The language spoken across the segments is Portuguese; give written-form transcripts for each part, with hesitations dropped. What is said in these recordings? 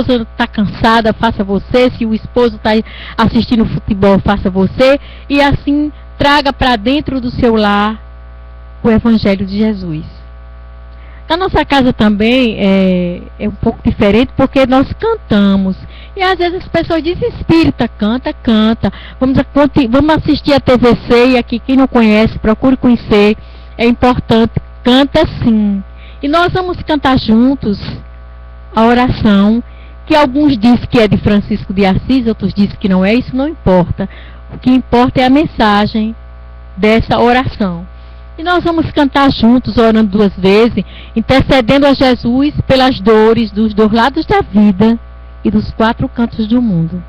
esposa está cansada, faça você. Se o esposo está assistindo futebol, faça você. E assim, traga para dentro do seu lar o Evangelho de Jesus. Na nossa casa também é um pouco diferente, porque nós cantamos. E às vezes as pessoas dizem, espírita, canta. Vamos assistir a TVC, e aqui quem não conhece, procure conhecer. É importante, canta sim. E nós vamos cantar juntos a oração, que alguns dizem que é de Francisco de Assis, outros dizem que não é, isso não importa. O que importa é a mensagem dessa oração. E nós vamos cantar juntos, orando 2 vezes, intercedendo a Jesus pelas dores dos 2 lados da vida e dos 4 cantos do mundo.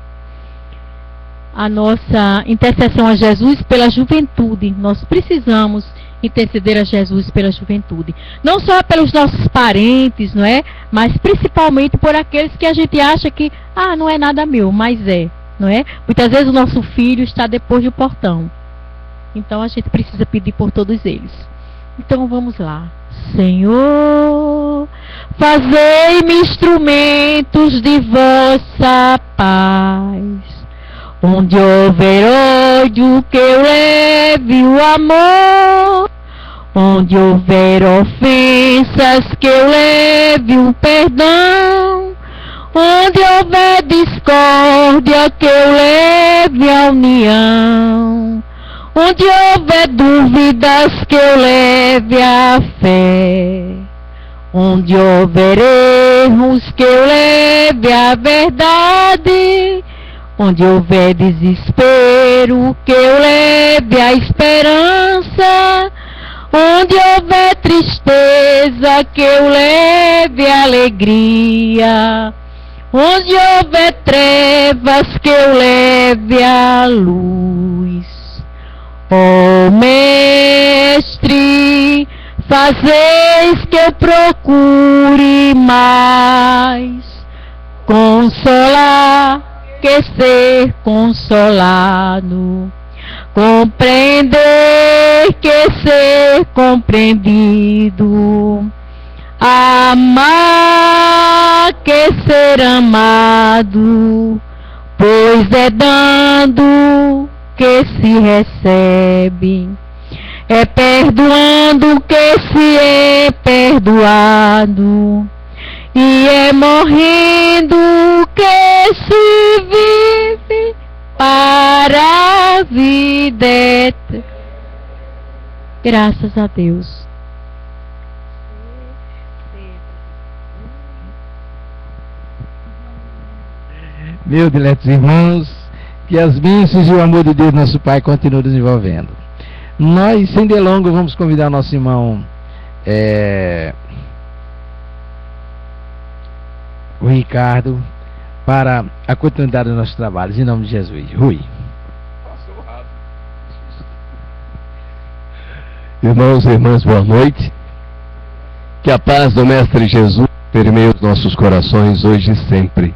A nossa intercessão a Jesus pela juventude. Nós precisamos interceder a Jesus pela juventude. Não só pelos nossos parentes, não é? Mas principalmente por aqueles que a gente acha que, não é nada meu, mas é, não é? Muitas vezes o nosso filho está depois do portão. Então a gente precisa pedir por todos eles. Então vamos lá. Senhor, fazei-me instrumentos de vossa paz. Onde houver ódio, que eu leve o amor. Onde houver ofensas, que eu leve o perdão. Onde houver discórdia, que eu leve a união. Onde houver dúvidas, que eu leve a fé. Onde houver erros, que eu leve a verdade. Onde houver desespero, que eu leve a esperança. Onde houver tristeza, que eu leve a alegria. Onde houver trevas, que eu leve a luz. Ó Mestre, fazeis que eu procure mais consolar que ser consolado, compreender que ser compreendido, amar que ser amado, pois é dando que se recebe, é perdoando que se é perdoado, e é morrendo que se vive para a vida eterna. Graças a Deus. Meus diletos irmãos, que as bênçãos e o amor de Deus, nosso Pai, continuem desenvolvendo. Nós, sem delongas, vamos convidar nosso irmão o Ricardo para a continuidade dos nossos trabalhos, em nome de Jesus. Rui. Irmãos e irmãs, boa noite. Que a paz do Mestre Jesus permeie os nossos corações hoje e sempre.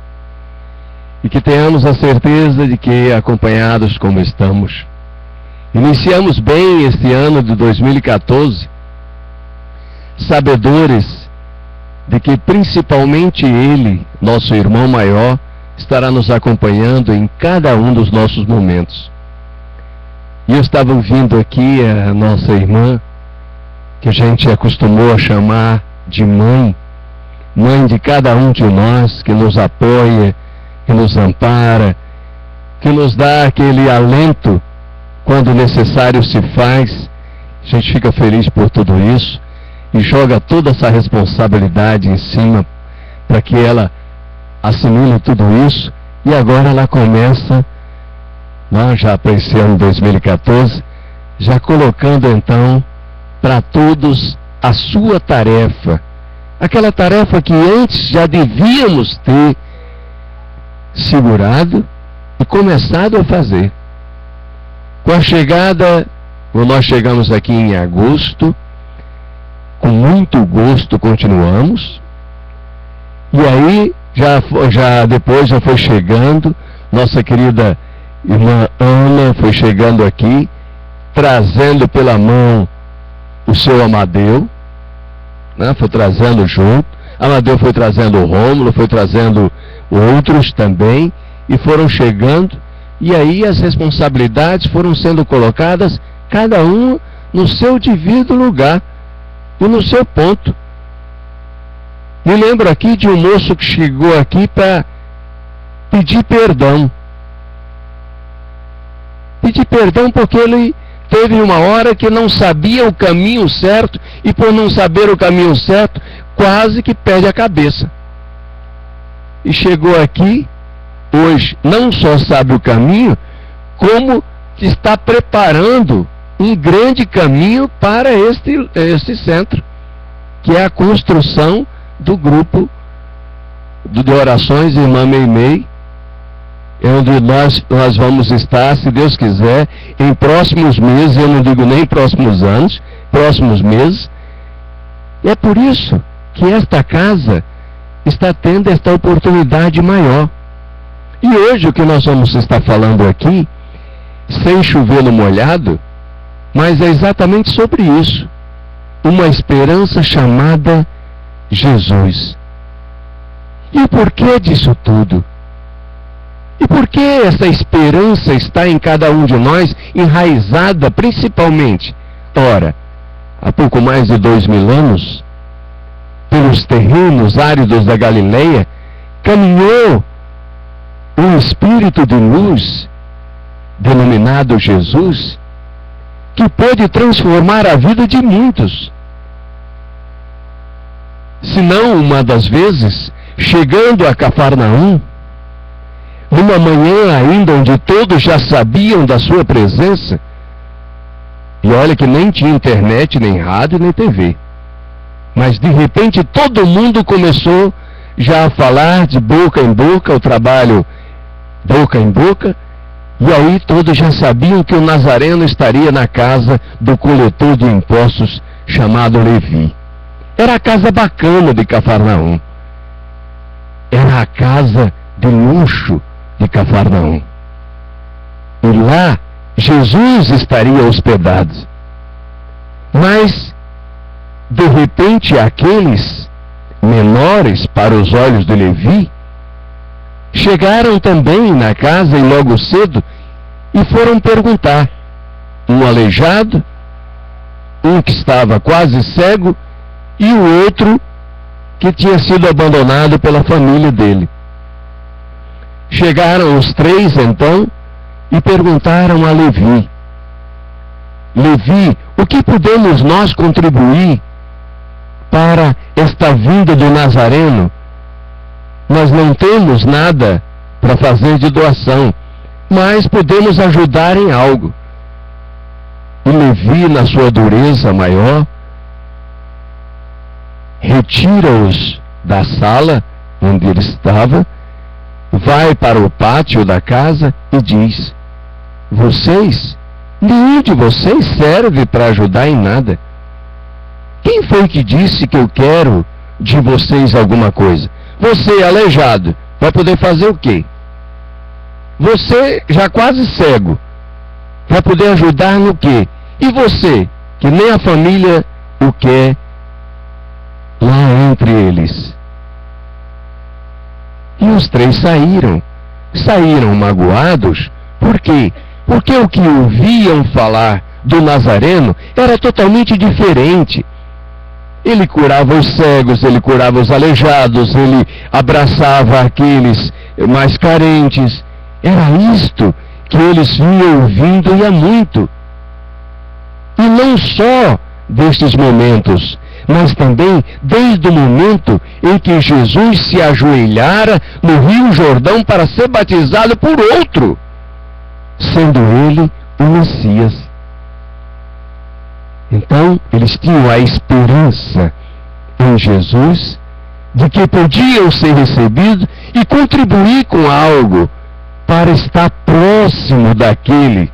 E que tenhamos a certeza de que, acompanhados como estamos, iniciamos bem este ano de 2014, sabedores de que principalmente Ele, nosso irmão maior, estará nos acompanhando em cada um dos nossos momentos. E eu estava ouvindo aqui a nossa irmã, que a gente acostumou a chamar de mãe, mãe de cada um de nós, que nos apoia, que nos ampara, que nos dá aquele alento quando necessário se faz. A gente fica feliz por tudo isso e joga toda essa responsabilidade em cima para que ela assimile tudo isso. E agora ela começa, já para esse ano 2014, já colocando então para todos a sua tarefa, aquela tarefa que antes já devíamos ter segurado e começado a fazer. Com a chegada, nós chegamos aqui em agosto, com muito gosto continuamos, e aí depois já foi chegando nossa querida irmã Ana, foi chegando aqui trazendo pela mão o seu Amadeu, né? Foi trazendo junto, Amadeu foi trazendo o Rômulo, foi trazendo outros também, e foram chegando, e aí as responsabilidades foram sendo colocadas, cada um no seu devido lugar e no seu ponto. Me lembro aqui de um moço que chegou aqui para pedir perdão. Pedir perdão porque ele teve uma hora que não sabia o caminho certo, e por não saber o caminho certo, quase que perde a cabeça. E chegou aqui, hoje, não só sabe o caminho, como está preparando um grande caminho para este centro, que é a construção do grupo de orações Irmã Meimei, onde nós vamos estar, se Deus quiser, em próximos meses, eu não digo nem próximos anos, próximos meses. E é por isso que esta casa está tendo esta oportunidade maior. E hoje o que nós vamos estar falando aqui, sem chover no molhado, mas é exatamente sobre isso. Uma esperança chamada Jesus. E o porquê disso tudo? E por que essa esperança está em cada um de nós, enraizada principalmente? Ora, há pouco mais de 2000 anos, pelos terrenos áridos da Galileia, caminhou um espírito de luz, denominado Jesus, que pôde transformar a vida de muitos. Se não, uma das vezes, chegando a Cafarnaum, numa manhã ainda onde todos já sabiam da sua presença, e olha que nem tinha internet, nem rádio, nem TV, mas de repente todo mundo começou já a falar de boca em boca, o trabalho boca em boca, e aí todos já sabiam que o Nazareno estaria na casa do coletor de impostos chamado Levi. Era a casa bacana de Cafarnaum, era a casa de luxo de Cafarnaum. E lá Jesus estaria hospedado. Mas, de repente, aqueles menores para os olhos de Levi chegaram também na casa e logo cedo e foram perguntar. Um aleijado, um que estava quase cego e o outro que tinha sido abandonado pela família dele. Chegaram os três, então, e perguntaram a Levi: Levi, o que podemos nós contribuir para esta vinda do Nazareno? Nós não temos nada para fazer de doação, mas podemos ajudar em algo. E Levi, na sua dureza maior, retira-os da sala onde ele estava, vai para o pátio da casa e diz: nenhum de vocês serve para ajudar em nada. Quem foi que disse que eu quero de vocês alguma coisa? Você, aleijado, vai poder fazer o quê? Você, já quase cego, vai poder ajudar no quê? E você, que nem a família o quer, lá entre eles. E os três saíram magoados. Por quê? Porque o que ouviam falar do Nazareno era totalmente diferente. Ele curava os cegos, ele curava os aleijados, ele abraçava aqueles mais carentes. Era isto que eles vinham ouvindo e há muito. E não só destes momentos, mas também desde o momento em que Jesus se ajoelhara no Rio Jordão para ser batizado por outro, sendo ele o Messias. Então, eles tinham a esperança em Jesus de que podiam ser recebidos e contribuir com algo para estar próximo daquele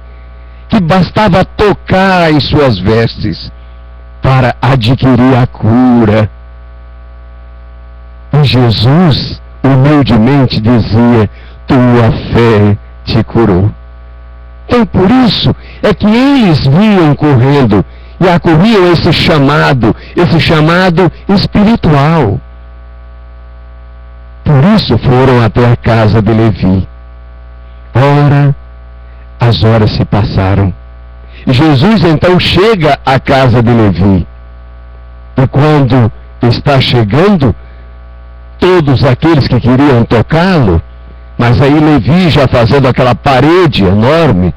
que bastava tocar em suas vestes para adquirir a cura. E Jesus humildemente dizia: tua fé te curou. Então por isso é que eles vinham correndo e acolhiam esse chamado espiritual. Por isso foram até a casa de Levi. Ora, as horas se passaram. Jesus então chega à casa de Levi. E quando está chegando, todos aqueles que queriam tocá-lo, mas aí Levi já fazendo aquela parede enorme,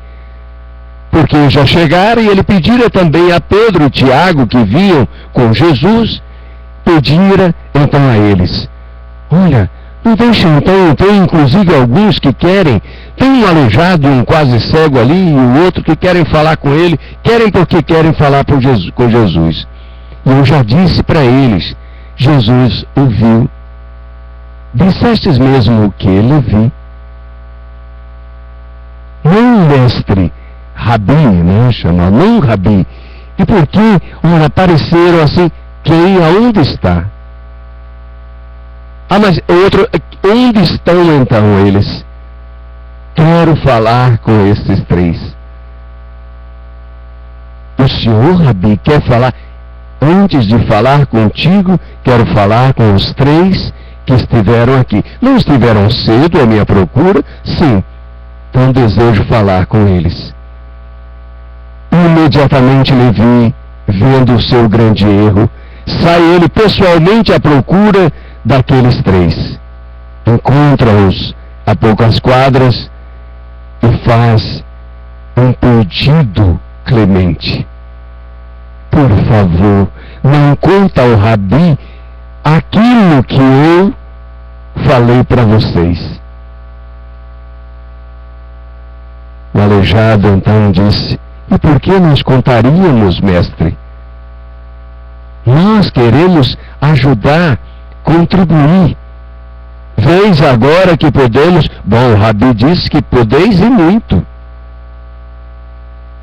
porque já chegaram, e ele pedira também a Pedro e Tiago, que vinham com Jesus, pedira então a eles: olha, não deixem então, tem inclusive alguns que querem, tem um aleijado e um quase cego ali, e o outro que querem falar com ele, querem porque querem falar com Jesus. E eu já disse para eles. Jesus ouviu. Dissestes mesmo o que, Levi? Não, mestre, Rabi, né, chama, não Rabi. E por que, ora, apareceram assim, quem, aonde está? Ah, mas outro, onde estão então eles? Quero falar com esses três. O senhor, Rabi, quer falar? Antes de falar contigo, quero falar com os três que estiveram aqui. Não estiveram cedo à minha procura? Sim. Então desejo falar com eles. Imediatamente Levi, vendo o seu grande erro, sai ele pessoalmente à procura daqueles três. Encontra-os a poucas quadras e faz um pedido clemente. Por favor, não conta ao Rabi aquilo que eu falei para vocês. O aleijado então disse: e por que nós contaríamos, mestre? Nós queremos ajudar, contribuir. Vês agora que podemos. Bom, o Rabi disse que podeis e muito.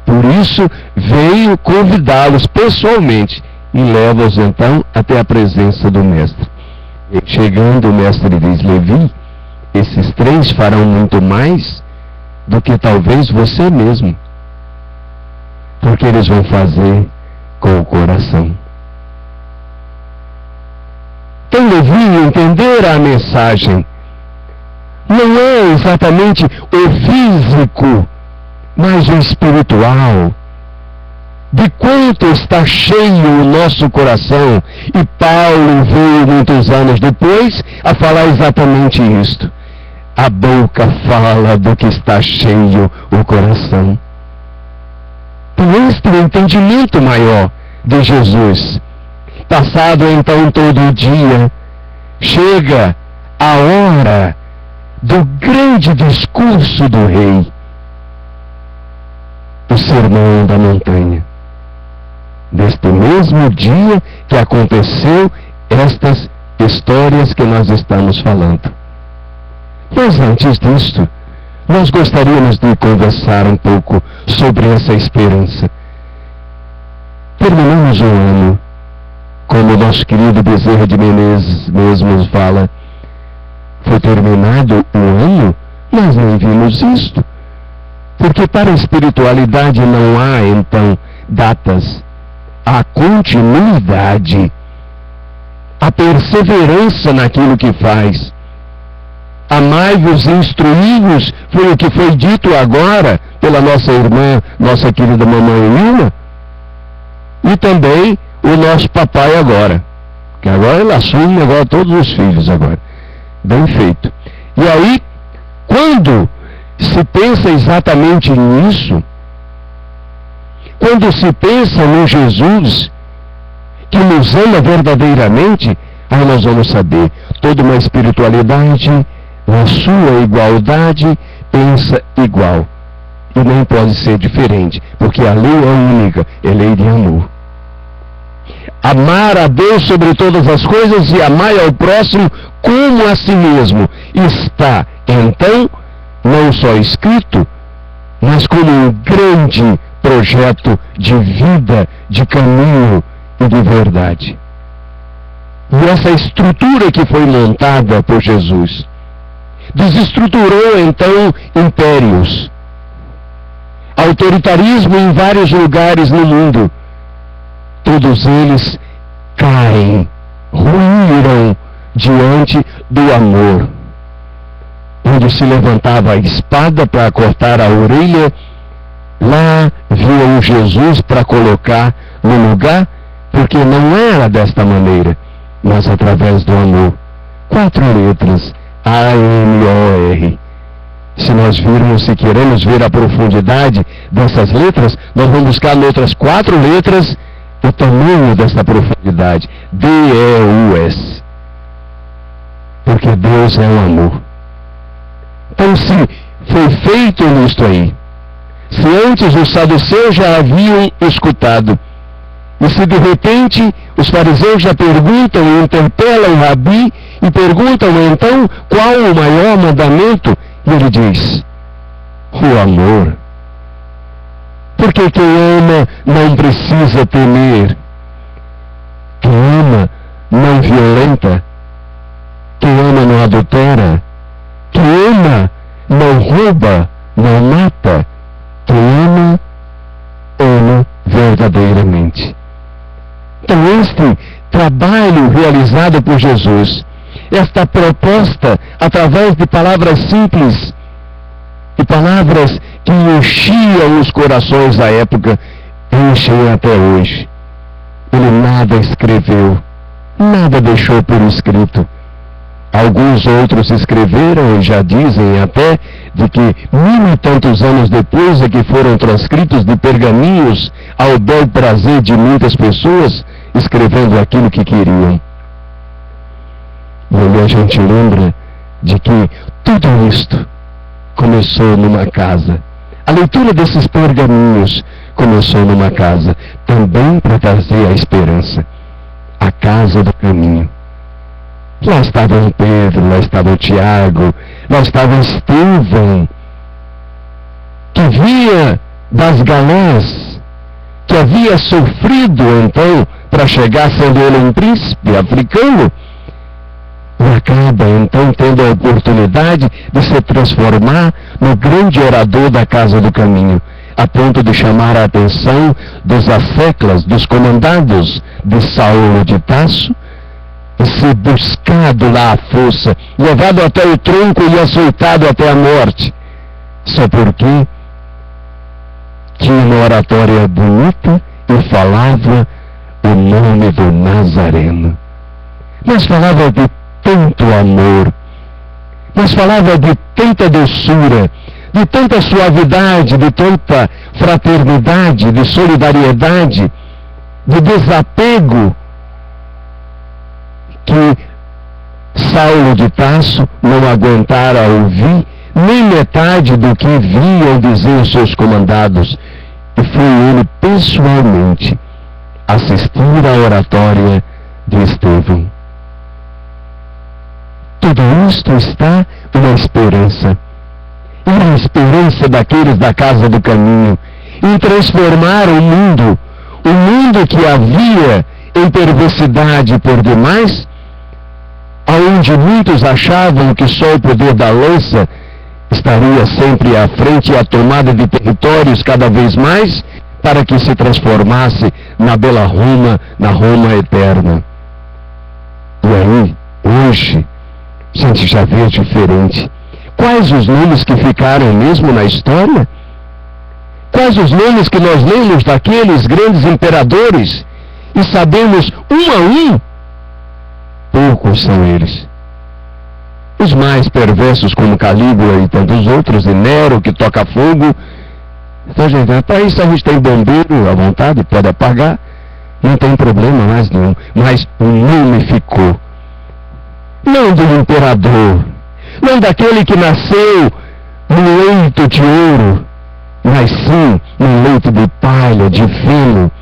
Por isso veio convidá-los pessoalmente e leva-os então até a presença do mestre. E chegando, o mestre diz: Levi, esses três farão muito mais do que talvez você mesmo, porque eles vão fazer com o coração. Então Levi entender a mensagem. Não é exatamente o físico, mas o espiritual. De quanto está cheio o nosso coração. E Paulo veio muitos anos depois a falar exatamente isto. A boca fala do que está cheio o coração. Então este é o entendimento maior de Jesus. Passado então todo o dia, chega a hora do grande discurso do rei. O sermão da montanha. Deste mesmo dia que aconteceu estas histórias que nós estamos falando. Mas antes disto, nós gostaríamos de conversar um pouco sobre essa esperança. Terminamos um ano, como o nosso querido Bezerra de Menezes mesmo fala, foi terminado um ano, nós não vimos isto. Porque para a espiritualidade não há, então, datas. Há continuidade. A perseverança naquilo que faz. Amai-vos e instruí-vos, foi o que foi dito agora pela nossa irmã, nossa querida mamãe Wilma. E também o nosso papai agora. Que agora ele assume agora todos os filhos agora. Bem feito. E aí, quando se pensa exatamente nisso, quando se pensa no Jesus que nos ama verdadeiramente, aí nós vamos saber, toda uma espiritualidade, na sua igualdade, pensa igual. E nem pode ser diferente, porque a lei é única, é lei de amor. Amar a Deus sobre todas as coisas e amar ao próximo como a si mesmo. Está, então, não só escrito, mas como um grande projeto de vida, de caminho e de verdade. E essa estrutura que foi montada por Jesus desestruturou então impérios, autoritarismo em vários lugares no mundo. Todos eles caem, ruíram diante do amor, onde se levantava a espada para cortar a orelha. Lá viu um Jesus para colocar no lugar, porque não era desta maneira, mas através do amor. 4 letras, A-M-O-R. Se nós virmos, se queremos ver a profundidade dessas letras, nós vamos buscar em outras 4 letras o tamanho dessa profundidade. D-E-U-S. Porque Deus é o amor. Então, se foi feito nisto aí, se antes os saduceus já haviam escutado, e se de repente os fariseus já perguntam e interpelam o Rabi, e perguntam então qual o maior mandamento, e ele diz: o amor. Porque quem ama não precisa temer. Quem ama não violenta. Quem ama não adultera. Quem ama não rouba, não mata. Quem ama, ama verdadeiramente. Então este trabalho realizado por Jesus, esta proposta através de palavras simples e palavras que enchiam os corações da época, enchem até hoje. Ele nada escreveu, nada deixou por escrito. Alguns outros escreveram e já dizem até de que 1000 e tantos anos depois é que foram transcritos de pergaminhos ao bel prazer de muitas pessoas, escrevendo aquilo que queriam. E aí a gente lembra de que tudo isto começou numa casa. A leitura desses pergaminhos começou numa casa, também para trazer a esperança. A casa do caminho. Lá estava o Pedro, lá estava o Tiago, lá estava Estevão, que vinha das galés, que havia sofrido então para chegar sendo ele um príncipe africano, e acaba então tendo a oportunidade de se transformar no grande orador da casa do caminho, a ponto de chamar a atenção dos asseclas, dos comandados de Saulo de Tarso, e ser buscado lá à força, levado até o tronco e açoitado até a morte, só porque tinha uma oratória bonita e falava o nome do Nazareno. Mas falava de tanto amor, mas falava de tanta doçura, de tanta suavidade, de tanta fraternidade, de solidariedade, de desapego, que Saulo de Tarso não aguentara ouvir nem metade do que vinham dizer os seus comandados, e foi ele pessoalmente assistir à oratória de Estevão. Tudo isto está uma esperança. Era a esperança daqueles da casa do caminho, em transformar o mundo que havia em perversidade por demais, aonde muitos achavam que só o poder da lança estaria sempre à frente e a tomada de territórios cada vez mais, para que se transformasse na bela Roma, na Roma eterna. E aí, hoje, a gente já vê diferente. Quais os nomes que ficaram mesmo na história? Quais os nomes que nós lemos daqueles grandes imperadores e sabemos um a um? Poucos são eles. Os mais perversos, como Calígula e tantos outros, e Nero, que toca fogo. Então, gente, para isso a gente tem bombeiro à vontade, pode apagar, não tem problema mais nenhum. Mas o nome ficou. Não do imperador, não daquele que nasceu no leito de ouro, mas sim no leito de palha, de feno,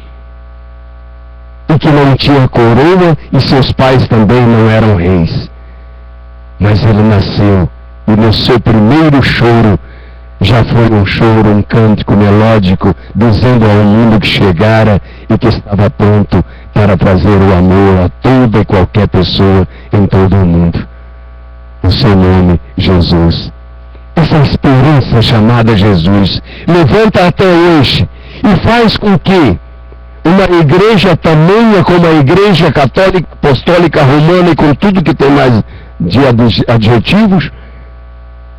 e que não tinha coroa e seus pais também não eram reis. Mas ele nasceu e no seu primeiro choro já foi um choro, um cântico melódico, dizendo ao mundo que chegara e que estava pronto para trazer o amor a toda e qualquer pessoa em todo o mundo. O seu nome, Jesus. Essa esperança chamada Jesus levanta até hoje e faz com que uma igreja tamanha como a Igreja Católica Apostólica Romana, e com tudo que tem mais de adjetivos,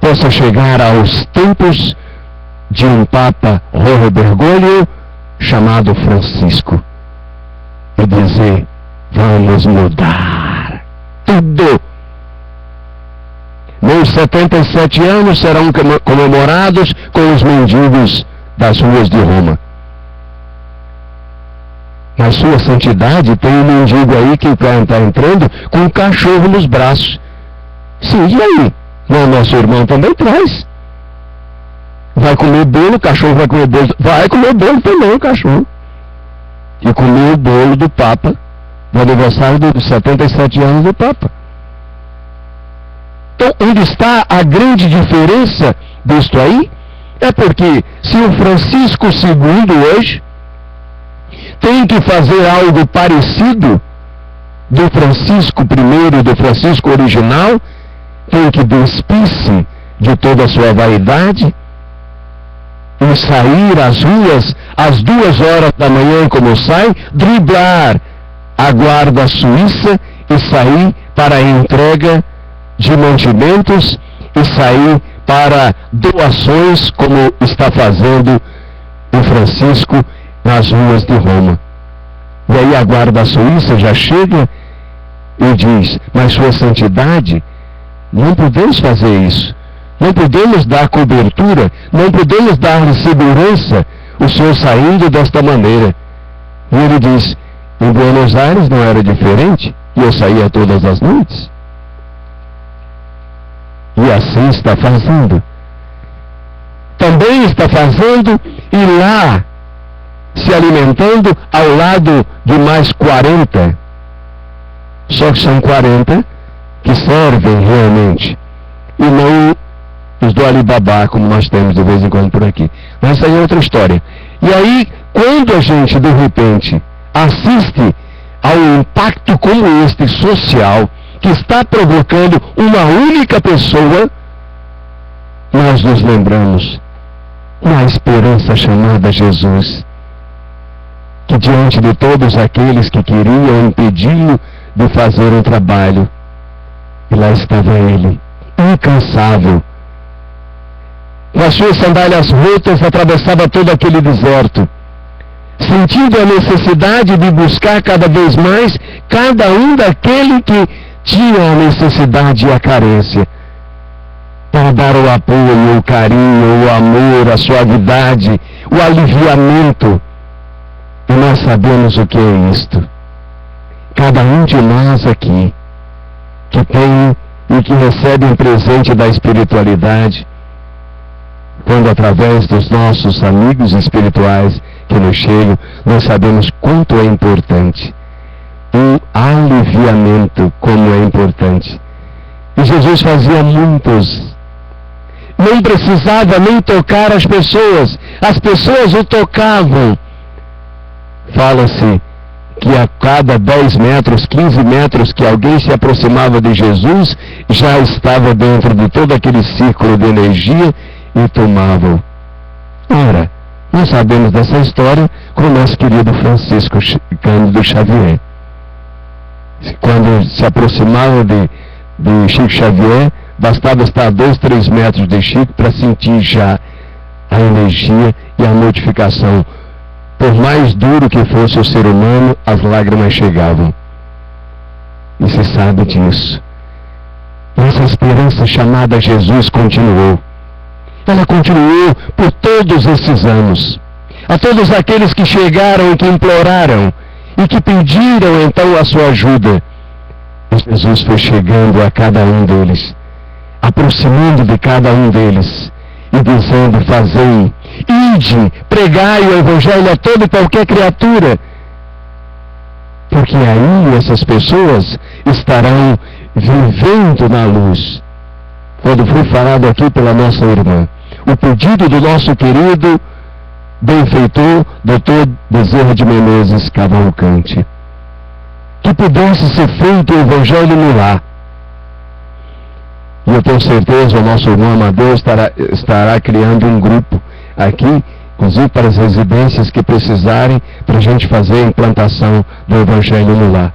possa chegar aos tempos de um Papa Roro Bergoglio chamado Francisco e dizer: vamos mudar tudo. Meus 77 anos serão comemorados com os mendigos das ruas de Roma. Na sua santidade tem um mendigo aí que está entrando com um cachorro nos braços. Sim, e aí? Não, nosso irmão também traz. Vai comer bolo, o cachorro vai comer bolo. Vai comer bolo também, o cachorro. E comer o bolo do Papa, do aniversário dos 77 anos do Papa. Então, onde está a grande diferença disto aí? É porque se o Francisco II hoje tem que fazer algo parecido do Francisco I, do Francisco original, tem que despir-se de toda a sua vaidade e sair às ruas às 2 horas da manhã, como sai, driblar a guarda suíça e sair para a entrega de mantimentos e sair para doações, como está fazendo o Francisco nas ruas de Roma. E aí a guarda suíça já chega e diz: mas sua santidade, não podemos fazer isso, não podemos dar cobertura, não podemos dar segurança o senhor saindo desta maneira. E ele diz: em Buenos Aires não era diferente, e eu saía todas as noites. E assim está fazendo. Também está fazendo, e lá se alimentando ao lado de mais 40. Só que são 40 que servem realmente, e não os do Alibaba, como nós temos de vez em quando por aqui. Mas isso aí é outra história. E aí, quando a gente de repente assiste ao impacto como este social, que está provocando uma única pessoa, nós nos lembramos uma esperança chamada Jesus, que diante de todos aqueles que queriam impedi-lo de fazer um trabalho, e lá estava ele, incansável, com as suas sandálias rotas, atravessava todo aquele deserto, sentindo a necessidade de buscar cada vez mais cada um daquele que tinha a necessidade e a carência, para dar o apoio, o carinho, o amor, a suavidade, o aliviamento. E nós sabemos o que é isto. Cada um de nós aqui, que tem e que recebe um presente da espiritualidade, quando através dos nossos amigos espirituais que nos chegam, nós sabemos quanto é importante. O aliviamento, como é importante. E Jesus fazia muitos. Não precisava nem tocar as pessoas o tocavam. Fala-se que a cada 10 metros, 15 metros que alguém se aproximava de Jesus, já estava dentro de todo aquele círculo de energia e tomavam. Ora, nós sabemos dessa história com o nosso querido Francisco Cândido Xavier. Quando se aproximava de Chico Xavier, bastava estar a 2, 3 metros de Chico para sentir já a energia e a modificação. Por mais duro que fosse o ser humano, as lágrimas chegavam. E se sabe disso. Essa esperança chamada Jesus continuou. Ela continuou por todos esses anos. A todos aqueles que chegaram e que imploraram e que pediram então a sua ajuda. Jesus foi chegando a cada um deles, aproximando de cada um deles e dizendo: fazei, ide, pregai o Evangelho a toda e qualquer criatura, porque aí essas pessoas estarão vivendo na luz. Quando foi falado aqui pela nossa irmã, o pedido do nosso querido benfeitor Dr. Bezerra de Menezes Cavalcante, que pudesse ser feito o Evangelho no lar. E eu tenho certeza, o nosso irmão Amadeu estará criando um grupo aqui, inclusive para as residências que precisarem, para a gente fazer a implantação do Evangelho no lar.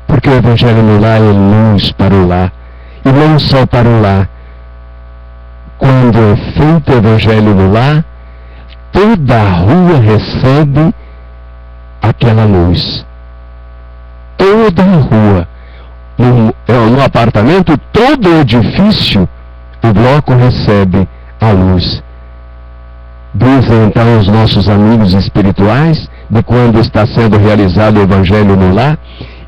Porque o Evangelho no lar é luz para o lar, e não só para o lar. Quando é feito o Evangelho no lar, toda a rua recebe aquela luz. Toda a rua. No apartamento, todo o edifício, o bloco recebe a luz. Dizem então os nossos amigos espirituais de quando está sendo realizado o Evangelho no lar,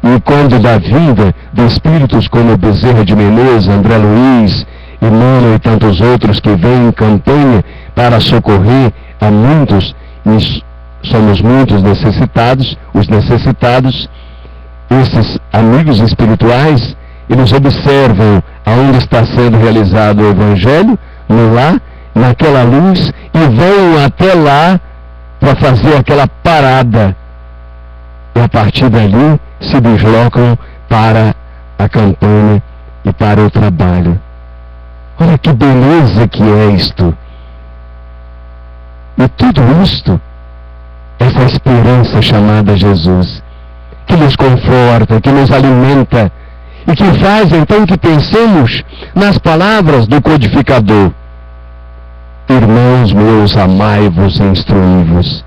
e quando da vinda de espíritos como Bezerra de Menezes, André Luiz, Emmanuel e tantos outros que vêm em campanha para socorrer a muitos, e somos muitos necessitados, os necessitados, esses amigos espirituais, eles observam aonde está sendo realizado o Evangelho, no lar, naquela luz, e vão até lá para fazer aquela parada. E a partir dali se deslocam para a campanha e para o trabalho. Olha que beleza que é isto. E tudo isto, essa esperança chamada Jesus, que nos conforta, que nos alimenta, e que faz então que pensemos nas palavras do codificador. Irmãos meus, amai-vos e instruí-vos.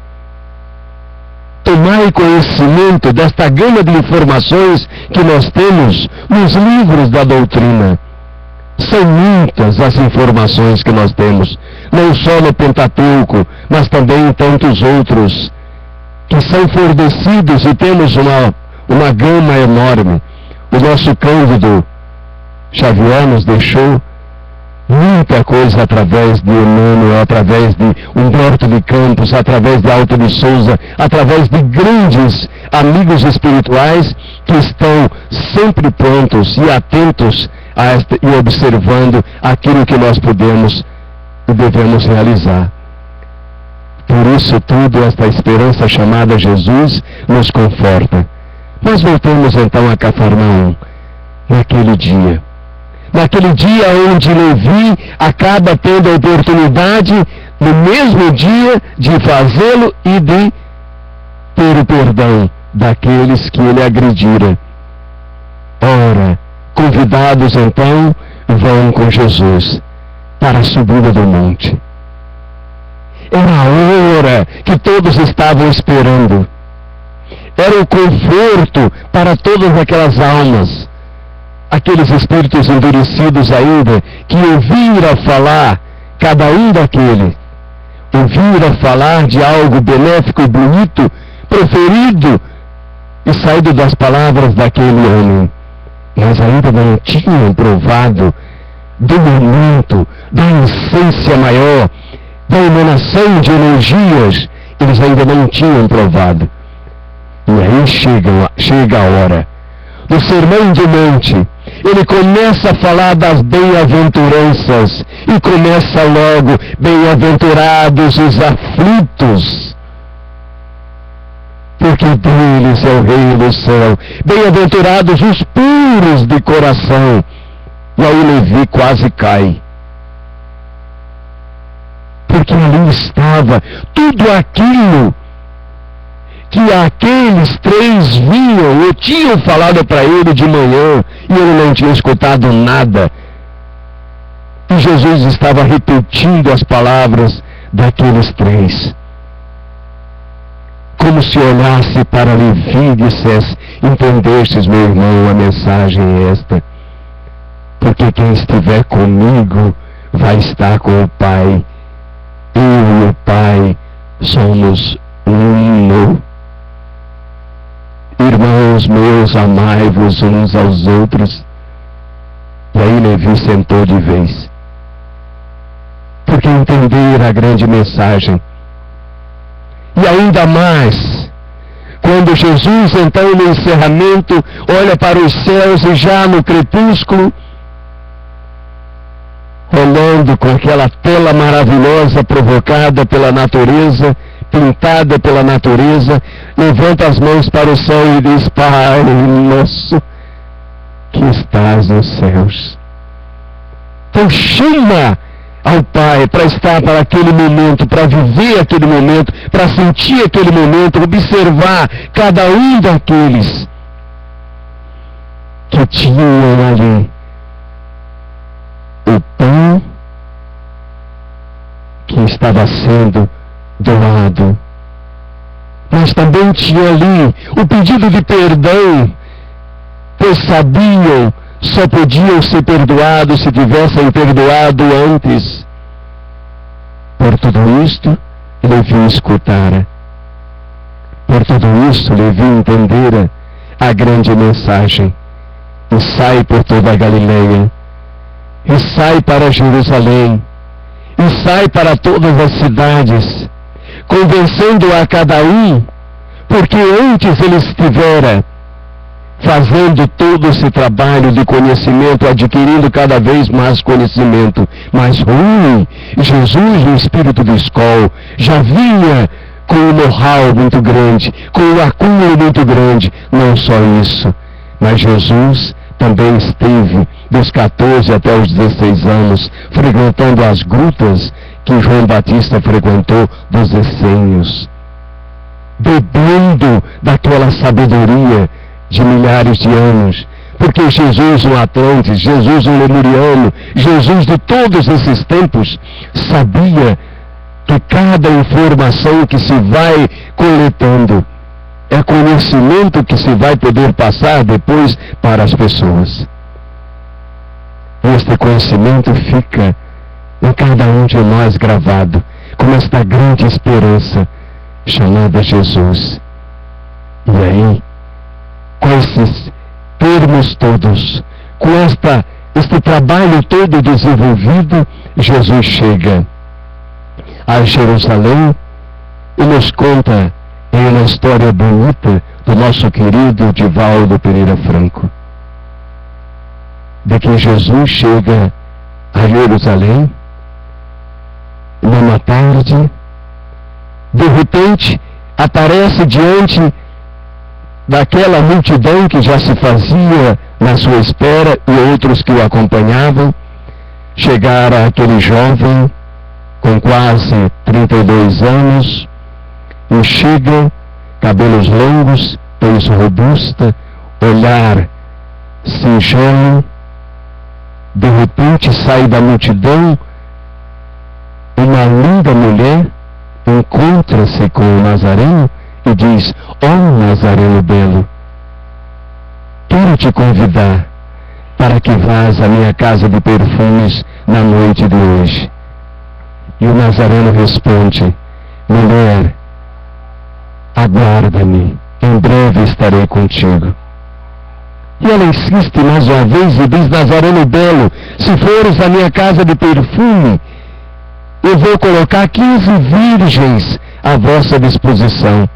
Tomai conhecimento desta gama de informações que nós temos nos livros da doutrina. São muitas as informações que nós temos, não só no Pentateuco, mas também em tantos outros, que são fornecidos, e temos uma gama enorme. O nosso Cândido Xavier nos deixou muita coisa através de Emmanuel, através de Humberto de Campos, através de Alto de Souza, através de grandes amigos espirituais que estão sempre prontos e atentos a e observando aquilo que nós podemos e devemos realizar. Por isso tudo, esta esperança chamada Jesus nos conforta. Nós voltamos então a Cafarnaum, naquele dia. Naquele dia onde Levi acaba tendo a oportunidade, no mesmo dia, de fazê-lo e de ter o perdão daqueles que ele agredira. Ora, convidados então, vão com Jesus para a subida do monte. Era a hora que todos estavam esperando. Era o conforto para todas aquelas almas, aqueles espíritos endurecidos ainda, que ouviram falar, cada um daquele, ouviram falar de algo benéfico e bonito, proferido e saído das palavras daquele homem, mas ainda não tinham provado do momento, da essência maior, da emanação de energias, eles ainda não tinham provado. E aí chega a hora. No Sermão do Monte, ele começa a falar das bem-aventuranças, e começa logo: bem-aventurados os aflitos, porque deles é o reino do céu. Bem-aventurados os puros de coração. E aí Levi quase cai, porque ali estava tudo aquilo que aqueles três vinham ou tinham falado para ele de manhã, e ele não tinha escutado nada. E Jesus estava repetindo as palavras daqueles três, como se olhasse para Levi e dissesse: entendestes, meu irmão, a mensagem é esta, porque quem estiver comigo vai estar com o Pai. Eu e o Pai somos um. Irmãos meus, amai-vos uns aos outros. E aí Levi sentou de vez, porque entender a grande mensagem. E ainda mais, quando Jesus então no encerramento olha para os céus, e já no crepúsculo, olhando com aquela tela maravilhosa provocada pela natureza, pintada pela natureza, levanta as mãos para o céu e diz: Pai nosso que estás nos céus. Então chama ao Pai, para estar para aquele momento, para viver aquele momento, para sentir aquele momento, observar cada um daqueles que tinham ali o pão que estava sendo doado, mas também tinha ali o pedido de perdão, pois sabiam só podiam ser perdoados se tivessem perdoado antes. Por tudo isto, Levi escutara. Por tudo isso, Levi entendera a grande mensagem. E sai por toda a Galileia, e sai para Jerusalém, e sai para todas as cidades, convencendo a cada um, porque antes ele estivera fazendo todo esse trabalho de conhecimento, adquirindo cada vez mais conhecimento. Mas Jesus, no espírito do escol, já vinha com um know-how muito grande, com um acúmulo muito grande. Não só isso, mas Jesus também esteve dos 14 até os 16 anos, frequentando as grutas que João Batista frequentou dos essênios, bebendo daquela sabedoria de milhares de anos, porque Jesus, um Atlante, Jesus, um Lemuriano, Jesus de todos esses tempos, sabia que cada informação que se vai coletando é conhecimento que se vai poder passar depois para as pessoas. Este conhecimento fica em cada um de nós gravado, com esta grande esperança chamada Jesus. E aí, com esses termos todos, com este trabalho todo desenvolvido, Jesus chega a Jerusalém e nos conta em uma história bonita do nosso querido Divaldo Pereira Franco, de que Jesus chega a Jerusalém numa tarde, de repente aparece diante daquela multidão que já se fazia na sua espera e outros que o acompanhavam. Chegara aquele jovem com quase 32 anos, e chega, cabelos longos, peixe robusta, olhar singelo. De repente sai da multidão uma linda mulher, encontra-se com o Nazareno e diz: Nazareno belo, quero te convidar para que vás à minha casa de perfumes na noite de hoje. E o Nazareno responde: mulher, aguarda-me, em breve estarei contigo. E ela insiste mais uma vez e diz: Nazareno belo, se fores à minha casa de perfume, eu vou colocar 15 virgens à vossa disposição.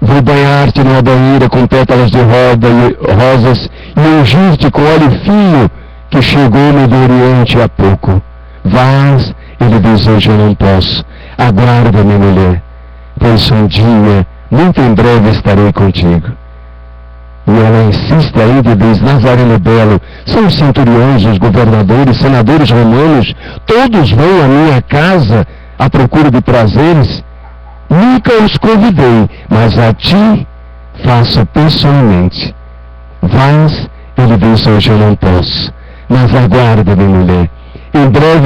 Vou banhar-te numa banheira com pétalas de rosas e ungir-te com óleo fino que chegou-me do Oriente há pouco. Vás, ele diz: hoje eu não posso. Aguarda-me, mulher, pois um dia, muito em breve, estarei contigo. E ela insiste ainda e diz: Nazareno belo, são os centuriões, os governadores, senadores romanos, todos vão à minha casa à procura de prazeres. Nunca os convidei, mas a ti faço pessoalmente. Vás, ele diz: hoje eu não posso, mas aguarda-me, mulher, em breve